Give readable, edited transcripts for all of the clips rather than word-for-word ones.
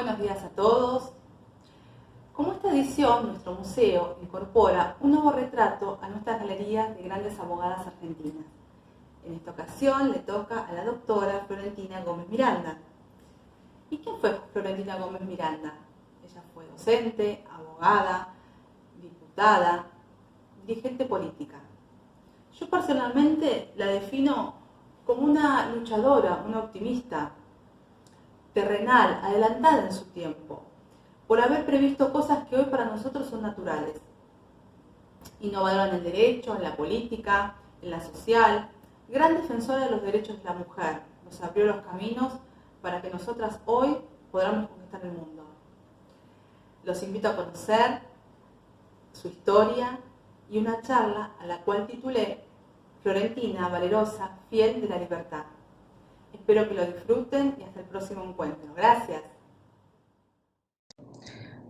Buenos días a todos. Como esta edición, nuestro museo incorpora un nuevo retrato a nuestras galerías de grandes abogadas argentinas. En esta ocasión le toca a la doctora Florentina Gómez Miranda. ¿Y quién fue Florentina Gómez Miranda? Ella fue docente, abogada, diputada, dirigente política. Yo personalmente la defino como una luchadora, una optimista, terrenal, adelantada en su tiempo, por haber previsto cosas que hoy para nosotros son naturales. Innovadora en el derecho, en la política, en la social, gran defensora de los derechos de la mujer. Nos abrió los caminos para que nosotras hoy podamos conquistar el mundo. Los invito a conocer su historia y una charla a la cual titulé Florentina Valerosa, fiel de la libertad. Espero que lo disfruten y hasta el próximo encuentro. Gracias.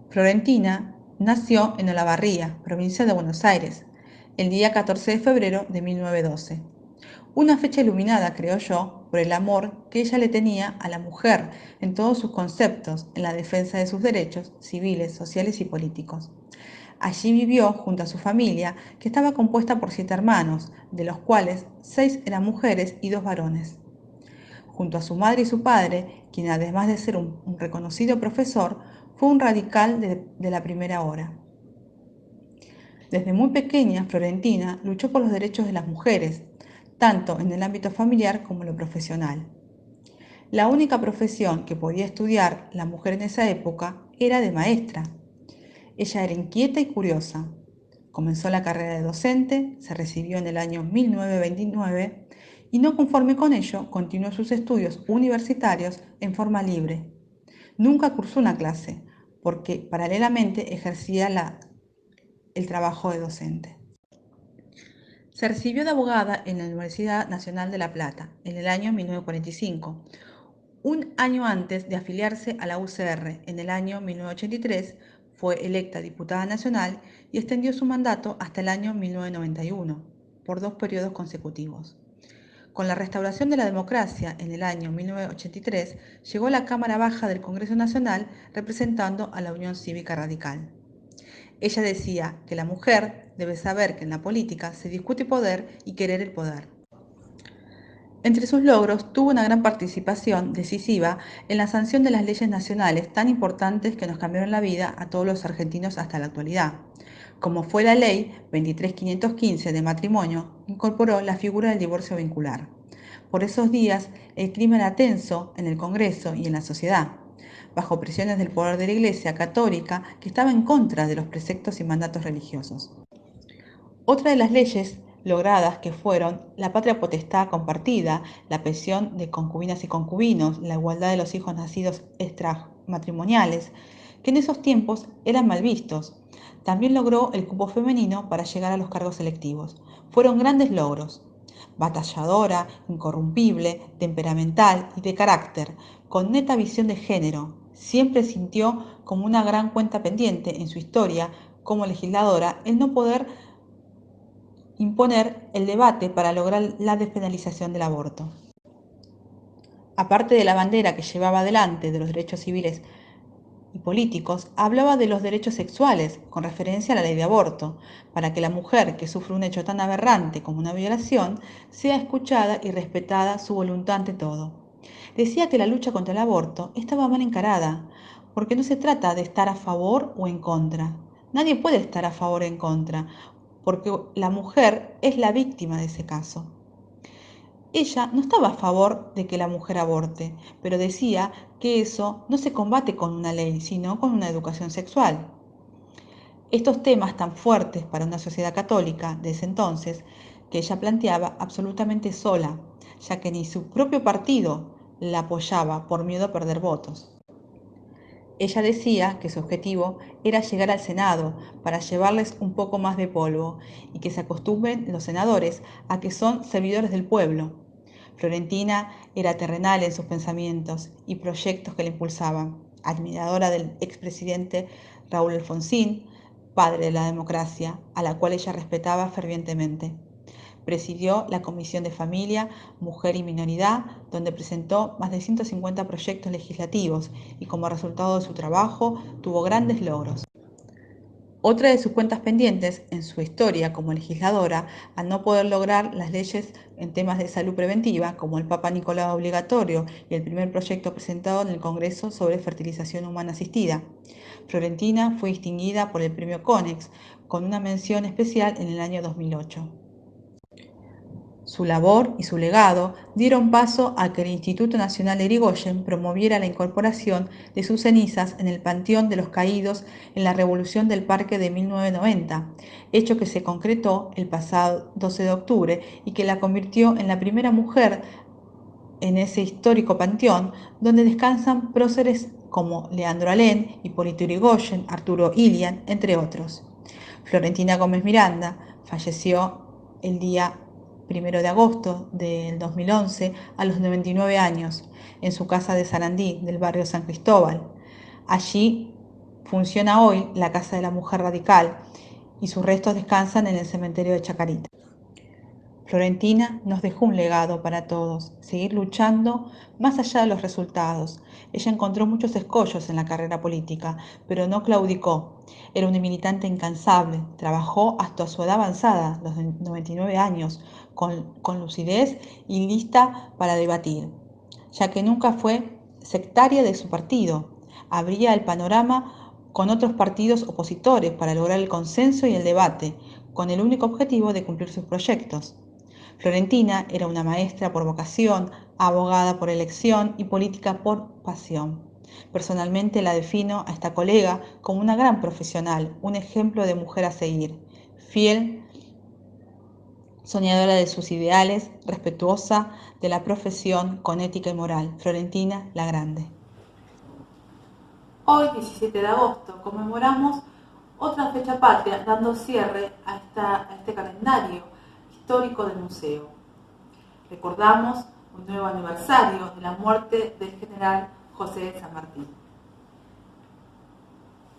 Florentina nació en Olavarría, provincia de Buenos Aires, el día 14 de febrero de 1912. Una fecha iluminada, creo yo, por el amor que ella le tenía a la mujer en todos sus conceptos, en la defensa de sus derechos civiles, sociales y políticos. Allí vivió junto a su familia, que estaba compuesta por 7 hermanos, de los cuales 6 eran mujeres y 2 varones. Junto a su madre y su padre, quien además de ser un reconocido profesor, fue un radical de la primera hora. Desde muy pequeña, Florentina luchó por los derechos de las mujeres, tanto en el ámbito familiar como en lo profesional. La única profesión que podía estudiar la mujer en esa época era de maestra. Ella era inquieta y curiosa. Comenzó la carrera de docente, se recibió en el año 1929 y no conforme con ello, continuó sus estudios universitarios en forma libre. Nunca cursó una clase, porque paralelamente ejercía el trabajo de docente. Se recibió de abogada en la Universidad Nacional de La Plata en el año 1945. Un año antes de afiliarse a la UCR, en el año 1983, fue electa diputada nacional y extendió su mandato hasta el año 1991, por 2 periodos consecutivos. Con la restauración de la democracia en el año 1983, llegó a la Cámara Baja del Congreso Nacional representando a la Unión Cívica Radical. Ella decía que la mujer debe saber que en la política se discute poder y querer el poder. Entre sus logros, tuvo una gran participación decisiva en la sanción de las leyes nacionales tan importantes que nos cambiaron la vida a todos los argentinos hasta la actualidad, como fue la Ley 23.515 de matrimonio, que incorporó la figura del divorcio vincular. Por esos días, el clima era tenso en el Congreso y en la sociedad, bajo presiones del poder de la Iglesia católica que estaba en contra de los preceptos y mandatos religiosos. Otra de las leyes logradas que fueron la patria potestad compartida, la pensión de concubinas y concubinos, la igualdad de los hijos nacidos extramatrimoniales, que en esos tiempos eran mal vistos. También logró el cupo femenino para llegar a los cargos electivos. Fueron grandes logros. Batalladora, incorrumpible, temperamental y de carácter, con neta visión de género, siempre sintió como una gran cuenta pendiente en su historia como legisladora el no poder imponer el debate para lograr la despenalización del aborto. Aparte de la bandera que llevaba adelante de los derechos civiles y políticos, hablaba de los derechos sexuales, con referencia a la ley de aborto, para que la mujer que sufre un hecho tan aberrante como una violación sea escuchada y respetada su voluntad ante todo. Decía que la lucha contra el aborto estaba mal encarada, porque no se trata de estar a favor o en contra. Nadie puede estar a favor o en contra, porque la mujer es la víctima de ese caso. Ella no estaba a favor de que la mujer aborte, pero decía que eso no se combate con una ley, sino con una educación sexual. Estos temas tan fuertes para una sociedad católica de ese entonces, que ella planteaba absolutamente sola, ya que ni su propio partido la apoyaba por miedo a perder votos. Ella decía que su objetivo era llegar al Senado para llevarles un poco más de polvo y que se acostumbren los senadores a que son servidores del pueblo. Florentina era terrenal en sus pensamientos y proyectos que la impulsaban, admiradora del expresidente Raúl Alfonsín, padre de la democracia, a la cual ella respetaba fervientemente. Presidió la Comisión de Familia, Mujer y Minoridad, donde presentó más de 150 proyectos legislativos y como resultado de su trabajo tuvo grandes logros. Otra de sus cuentas pendientes en su historia como legisladora, al no poder lograr las leyes en temas de salud preventiva, como el Papa Nicolau obligatorio y el primer proyecto presentado en el Congreso sobre fertilización humana asistida. Florentina fue distinguida por el premio CONEX con una mención especial en el año 2008. Su labor y su legado dieron paso a que el Instituto Nacional de Irigoyen promoviera la incorporación de sus cenizas en el Panteón de los Caídos en la Revolución del Parque de 1990, hecho que se concretó el pasado 12 de octubre y que la convirtió en la primera mujer en ese histórico panteón, donde descansan próceres como Leandro Alén, Hipólito Yrigoyen, Arturo Ilián, entre otros. Florentina Gómez Miranda falleció el día 1 de agosto del 2011 a los 99 años en su casa de Sarandí, del barrio San Cristóbal. Allí funciona hoy la Casa de la Mujer Radical y sus restos descansan en el cementerio de Chacarita. Florentina nos dejó un legado para todos, seguir luchando más allá de los resultados. Ella encontró muchos escollos en la carrera política, pero no claudicó. Era una militante incansable, trabajó hasta su edad avanzada, los 99 años, con lucidez y lista para debatir, ya que nunca fue sectaria de su partido. Abría el panorama con otros partidos opositores para lograr el consenso y el debate, con el único objetivo de cumplir sus proyectos. Florentina era una maestra por vocación, abogada por elección y política por pasión. Personalmente la defino a esta colega como una gran profesional, un ejemplo de mujer a seguir, fiel, soñadora de sus ideales, respetuosa de la profesión con ética y moral. Florentina la Grande. Hoy, 17 de agosto, conmemoramos otra fecha patria, dando cierre a este calendario histórico del museo. Recordamos un nuevo aniversario de la muerte del general José de San Martín,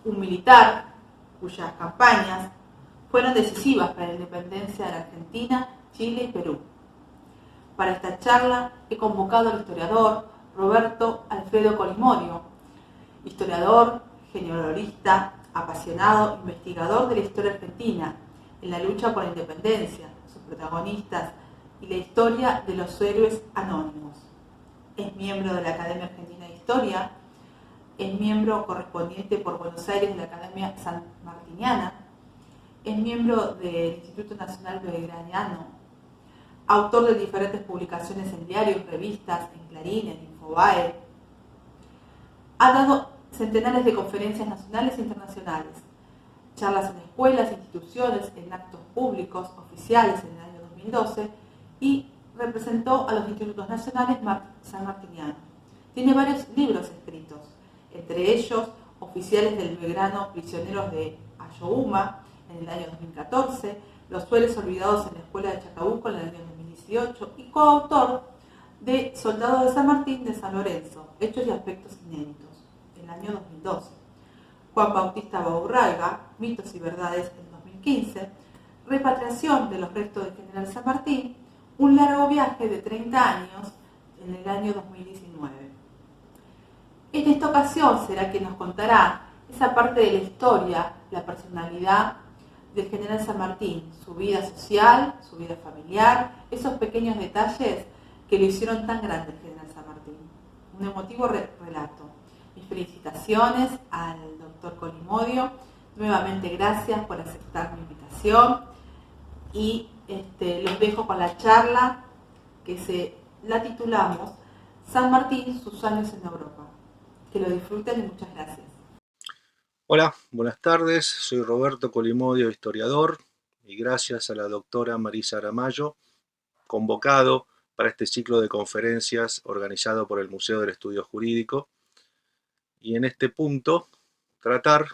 un militar cuyas campañas fueron decisivas para la independencia de la Argentina, Chile y Perú. Para esta charla he convocado al historiador Roberto Alfredo Colimorio, historiador, genealogista, apasionado, investigador de la historia argentina, en la lucha por la independencia, sus protagonistas y la historia de los héroes anónimos. Es miembro de la Academia Argentina de Historia, es miembro correspondiente por Buenos Aires de la Academia San Martiniana, es miembro del Instituto Nacional Belgraniano, autor de diferentes publicaciones en diarios, revistas, en Clarín, en Infobae. Ha dado centenares de conferencias nacionales e internacionales, charlas en escuelas, instituciones, en actos públicos oficiales en el año 2012 y representó a los institutos nacionales sanmartinianos. Tiene varios libros escritos, entre ellos Oficiales del Belgrano Prisioneros de Ayohuma en el año 2014, Los Sueles Olvidados en la Escuela de Chacabuco en el año 2018 y coautor de Soldados de San Martín de San Lorenzo, Hechos y Aspectos Inéditos, en el año 2012. Juan Bautista Baurralga, Mitos y Verdades, en 2015, Repatriación de los restos del general San Martín, un largo viaje de 30 años, en el año 2019. En esta ocasión será quien nos contará esa parte de la historia, la personalidad del general San Martín, su vida social, su vida familiar, esos pequeños detalles que lo hicieron tan grande el general San Martín. Un emotivo relato. Mis felicitaciones al doctor Colimodio. Nuevamente gracias por aceptar mi invitación y los dejo con la charla que la titulamos San Martín, sus años en Europa. Que lo disfruten y muchas gracias. Hola, buenas tardes. Soy Roberto Colimodio, historiador, y gracias a la doctora Marisa Aramayo, convocado para este ciclo de conferencias organizado por el Museo del Estudio Jurídico. Y en este punto, tratar,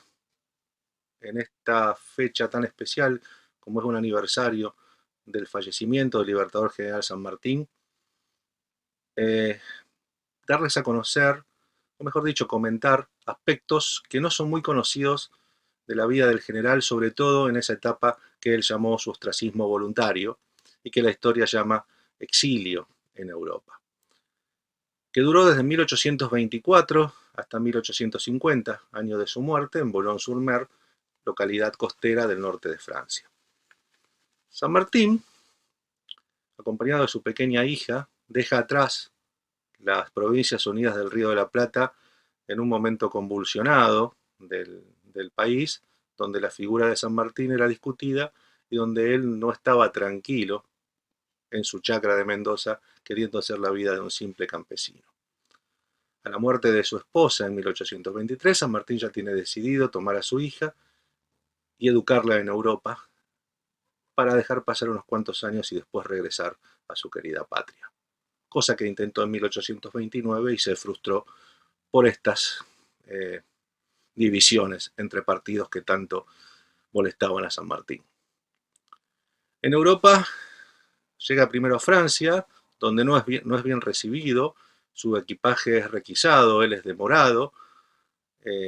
en esta fecha tan especial como es un aniversario del fallecimiento del Libertador General San Martín, darles a conocer, o mejor dicho, comentar aspectos que no son muy conocidos de la vida del general, sobre todo en esa etapa que él llamó su ostracismo voluntario, y que la historia llama exilio en Europa, que duró desde 1824 hasta 1850, año de su muerte, en Boulogne-sur-Mer, localidad costera del norte de Francia. San Martín, acompañado de su pequeña hija, deja atrás las Provincias Unidas del Río de la Plata en un momento convulsionado del país, donde la figura de San Martín era discutida y donde él no estaba tranquilo en su chacra de Mendoza, queriendo hacer la vida de un simple campesino. A la muerte de su esposa en 1823, San Martín ya tiene decidido tomar a su hija y educarla en Europa para dejar pasar unos cuantos años y después regresar a su querida patria. Cosa que intentó en 1829 y se frustró por estas divisiones entre partidos que tanto molestaban a San Martín. En Europa llega primero a Francia, donde no es bien recibido, su equipaje es requisado, él es demorado,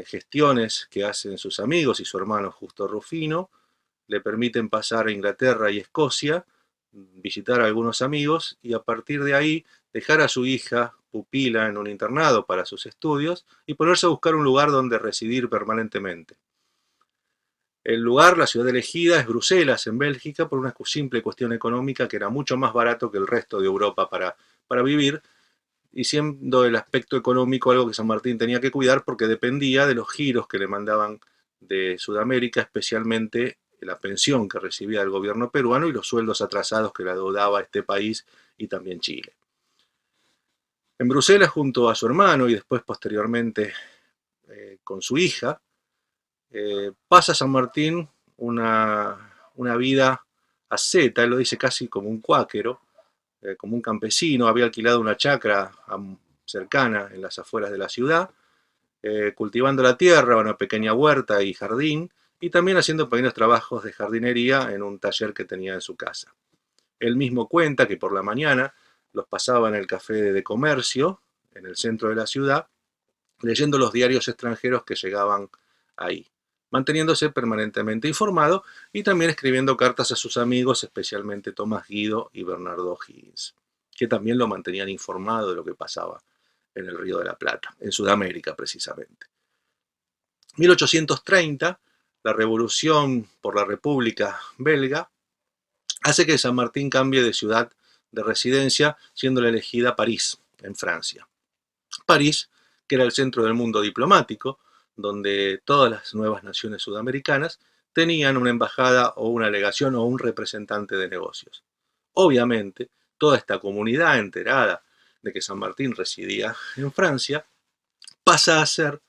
gestiones que hacen sus amigos y su hermano Justo Rufino le permiten pasar a Inglaterra y Escocia, visitar a algunos amigos y a partir de ahí dejar a su hija pupila en un internado para sus estudios y ponerse a buscar un lugar donde residir permanentemente. El lugar, la ciudad elegida, es Bruselas, en Bélgica, por una simple cuestión económica que era mucho más barato que el resto de Europa para vivir, y siendo el aspecto económico algo que San Martín tenía que cuidar porque dependía de los giros que le mandaban de Sudamérica, especialmente la pensión que recibía del gobierno peruano y los sueldos atrasados que le daba este país y también Chile. En Bruselas, junto a su hermano y después posteriormente con su hija, pasa San Martín una vida asceta, él lo dice casi como un cuáquero, como un campesino, había alquilado una chacra cercana en las afueras de la ciudad, cultivando la tierra, una pequeña huerta y jardín, y también haciendo pequeños trabajos de jardinería en un taller que tenía en su casa. Él mismo cuenta que por la mañana los pasaba en el café de comercio, en el centro de la ciudad, leyendo los diarios extranjeros que llegaban ahí, manteniéndose permanentemente informado y también escribiendo cartas a sus amigos, especialmente Tomás Guido y Bernardo Higgins, que también lo mantenían informado de lo que pasaba en el Río de la Plata, en Sudamérica precisamente. 1830, la revolución por la República Belga hace que San Martín cambie de ciudad de residencia, siendo la elegida París, en Francia. París, que era el centro del mundo diplomático, donde todas las nuevas naciones sudamericanas tenían una embajada o una legación o un representante de negocios. Obviamente, toda esta comunidad enterada de que San Martín residía en Francia pasa a ser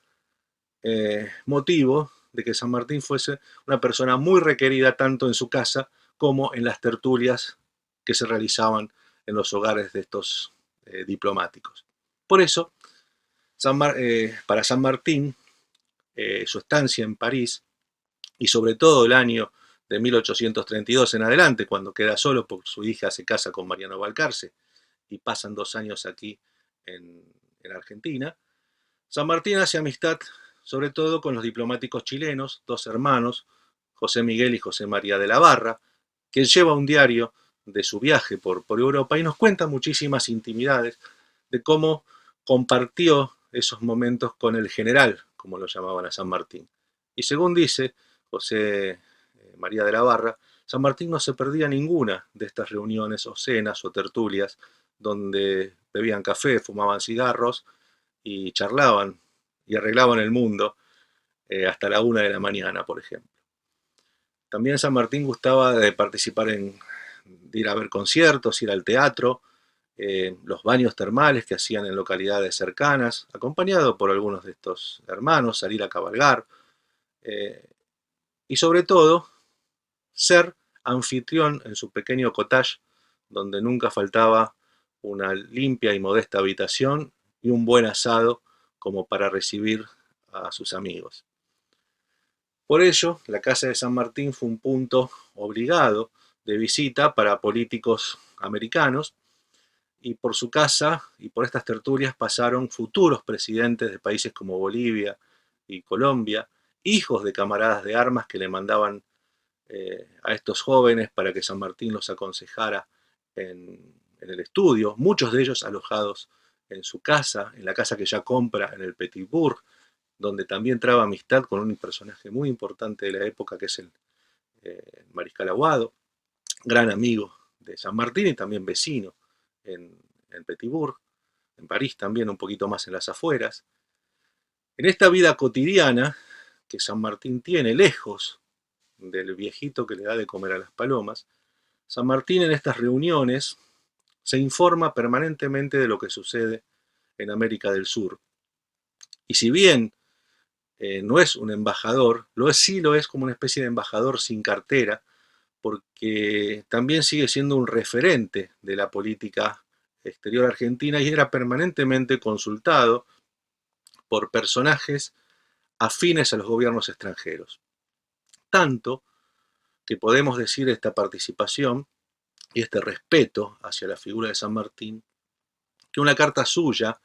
motivo de que San Martín fuese una persona muy requerida tanto en su casa como en las tertulias que se realizaban en los hogares de estos diplomáticos. Por eso, para San Martín, su estancia en París, y sobre todo el año de 1832 en adelante, cuando queda solo porque su hija se casa con Mariano Balcarce y pasan 2 años aquí en Argentina, San Martín hace amistad sobre todo con los diplomáticos chilenos, 2 hermanos, José Miguel y José María de la Barra, quien lleva un diario de su viaje por Europa y nos cuenta muchísimas intimidades de cómo compartió esos momentos con el general, como lo llamaban a San Martín. Y según dice José María de la Barra, San Martín no se perdía ninguna de estas reuniones o cenas o tertulias donde bebían café, fumaban cigarros y charlaban y arreglaban el mundo hasta la 1 de la mañana, por ejemplo. También San Martín gustaba de participar de ir a ver conciertos, ir al teatro, los baños termales que hacían en localidades cercanas, acompañado por algunos de estos hermanos, salir a cabalgar, y sobre todo, ser anfitrión en su pequeño cottage, donde nunca faltaba una limpia y modesta habitación y un buen asado como para recibir a sus amigos. Por ello, la casa de San Martín fue un punto obligado de visita para políticos americanos, y por su casa y por estas tertulias pasaron futuros presidentes de países como Bolivia y Colombia, hijos de camaradas de armas que le mandaban a estos jóvenes para que San Martín los aconsejara en el estudio, muchos de ellos alojados en su casa, en la casa que ya compra en el Petit Bourg, donde también traba amistad con un personaje muy importante de la época, que es el Mariscal Aguado, gran amigo de San Martín y también vecino en Petit Bourg, en París también, un poquito más en las afueras. En esta vida cotidiana que San Martín tiene, lejos del viejito que le da de comer a las palomas, San Martín en estas reuniones se informa permanentemente de lo que sucede en América del Sur. Y si bien no es un embajador, sí lo es como una especie de embajador sin cartera, porque también sigue siendo un referente de la política exterior argentina y era permanentemente consultado por personajes afines a los gobiernos extranjeros. Tanto que podemos decir esta participación y este respeto hacia la figura de San Martín, que una carta suya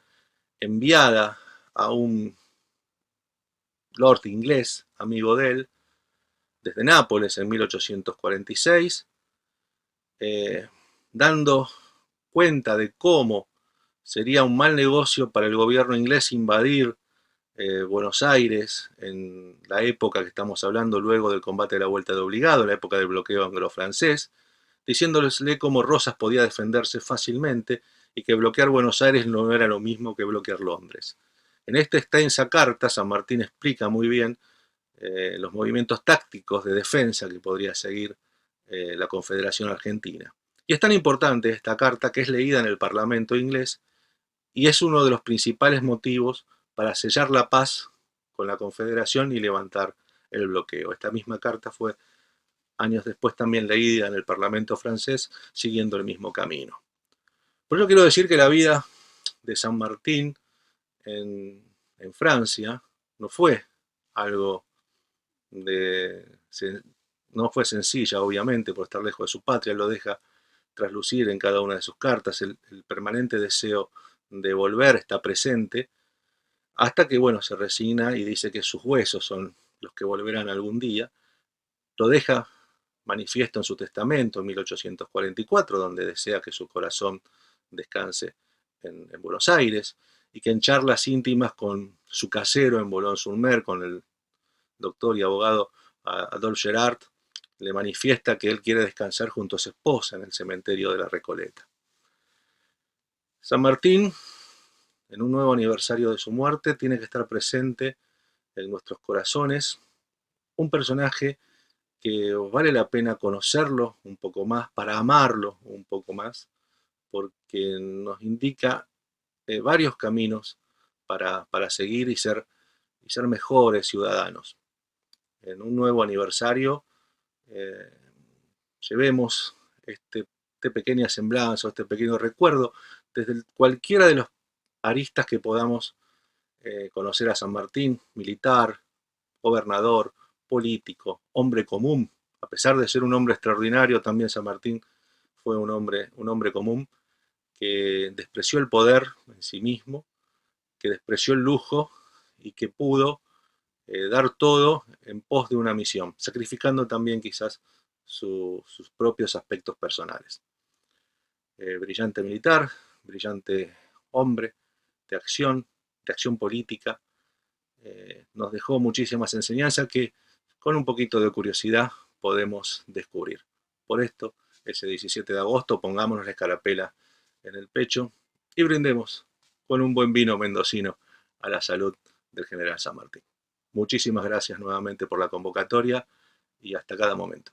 enviada a un lord inglés, amigo de él, desde Nápoles en 1846, dando cuenta de cómo sería un mal negocio para el gobierno inglés invadir Buenos Aires en la época que estamos hablando luego del combate de la Vuelta de Obligado, la época del bloqueo anglo-francés, diciéndole cómo Rosas podía defenderse fácilmente y que bloquear Buenos Aires no era lo mismo que bloquear Londres. En esta extensa carta, San Martín explica muy bien los movimientos tácticos de defensa que podría seguir la Confederación Argentina. Y es tan importante esta carta que es leída en el Parlamento inglés y es uno de los principales motivos para sellar la paz con la Confederación y levantar el bloqueo. Esta misma carta fue años después también leída en el Parlamento francés, siguiendo el mismo camino. Por eso quiero decir que la vida de San Martín en Francia no fue algo no fue sencilla, obviamente, por estar lejos de su patria, lo deja traslucir en cada una de sus cartas, el permanente deseo de volver está presente, hasta que, bueno, se resigna y dice que sus huesos son los que volverán algún día. Lo deja manifiesto en su testamento en 1844, donde desea que su corazón descanse en Buenos Aires, y que en charlas íntimas con su casero en Boulogne-sur-Mer, con el doctor y abogado Adolphe Gerard, le manifiesta que él quiere descansar junto a su esposa en el cementerio de la Recoleta. San Martín, en un nuevo aniversario de su muerte, tiene que estar presente en nuestros corazones, un personaje que vale la pena conocerlo un poco más, para amarlo un poco más, porque nos indica varios caminos para seguir y ser mejores ciudadanos. En un nuevo aniversario llevemos este pequeña semblanza, este pequeño recuerdo, desde cualquiera de los aristas que podamos conocer a San Martín: militar, gobernador, político, hombre común. A pesar de ser un hombre extraordinario, también San Martín fue un hombre común que despreció el poder en sí mismo, que despreció el lujo y que pudo dar todo en pos de una misión, sacrificando también quizás sus propios aspectos personales. Brillante militar, brillante hombre de acción política, nos dejó muchísimas enseñanzas que con un poquito de curiosidad podemos descubrir. Por esto, ese 17 de agosto, pongámonos la escarapela en el pecho y brindemos con un buen vino mendocino a la salud del general San Martín. Muchísimas gracias nuevamente por la convocatoria y hasta cada momento.